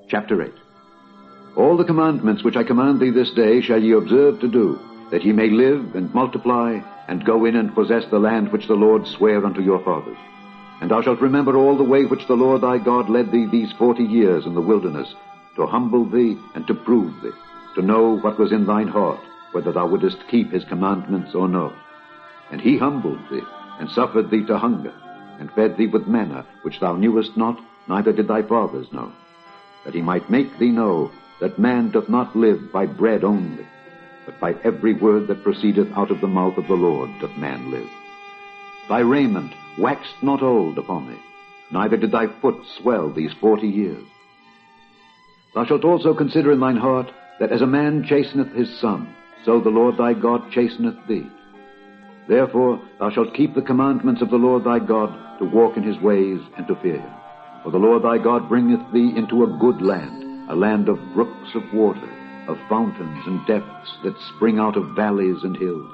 Chapter 8. All the commandments which I command thee this day shall ye observe to do, that ye may live and multiply, and go in and possess the land which the Lord sware unto your fathers. And thou shalt remember all the way which the Lord thy God led thee these 40 years in the wilderness, to humble thee and to prove thee, to know what was in thine heart, whether thou wouldest keep his commandments or no. And he humbled thee, and suffered thee to hunger, and fed thee with manna, which thou knewest not, neither did thy fathers know, that he might make thee know that man doth not live by bread only, but by every word that proceedeth out of the mouth of the Lord doth man live. Thy raiment waxed not old upon thee, neither did thy foot swell these 40 years. Thou shalt also consider in thine heart that as a man chasteneth his son, so the Lord thy God chasteneth thee. Therefore thou shalt keep the commandments of the Lord thy God, to walk in his ways and to fear him. For the Lord thy God bringeth thee into a good land, a land of brooks of water, of fountains and depths that spring out of valleys and hills,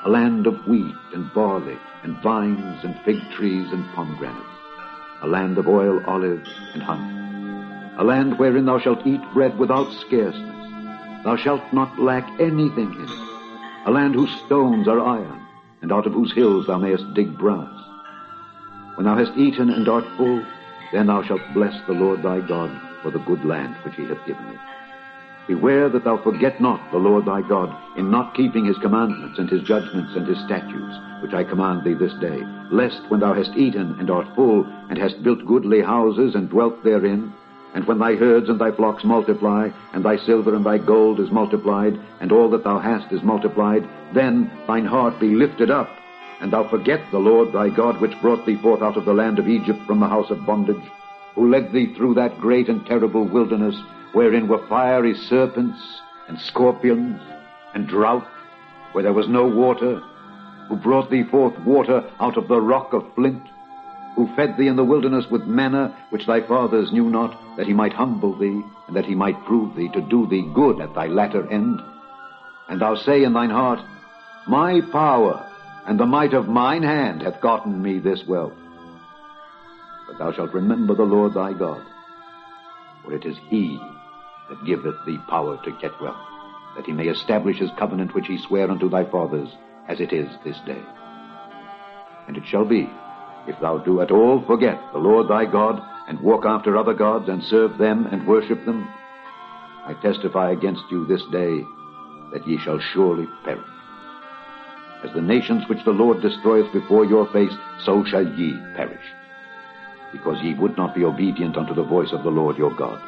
a land of wheat and barley and vines and fig trees and pomegranates, a land of oil, olives, and honey, a land wherein thou shalt eat bread without scarceness. Thou shalt not lack anything in it, a land whose stones are iron, and out of whose hills thou mayest dig brass. When thou hast eaten and art full, then thou shalt bless the Lord thy God for the good land which he hath given thee. Beware that thou forget not the Lord thy God in not keeping his commandments and his judgments and his statutes, which I command thee this day, lest when thou hast eaten and art full, and hast built goodly houses and dwelt therein, and when thy herds and thy flocks multiply, and thy silver and thy gold is multiplied, and all that thou hast is multiplied, then thine heart be lifted up, and thou forget the Lord thy God, which brought thee forth out of the land of Egypt from the house of bondage, who led thee through that great and terrible wilderness, wherein were fiery serpents and scorpions and drought, where there was no water, who brought thee forth water out of the rock of flint, who fed thee in the wilderness with manna, which thy fathers knew not, that he might humble thee, and that he might prove thee, to do thee good at thy latter end. And thou say in thine heart, My power and the might of mine hand hath gotten me this wealth. But thou shalt remember the Lord thy God, for it is he that giveth thee power to get wealth, that he may establish his covenant which he sware unto thy fathers, as it is this day. And it shall be, if thou do at all forget the Lord thy God, and walk after other gods, and serve them, and worship them, I testify against you this day, that ye shall surely perish. As the nations which the Lord destroyeth before your face, so shall ye perish, because ye would not be obedient unto the voice of the Lord your God.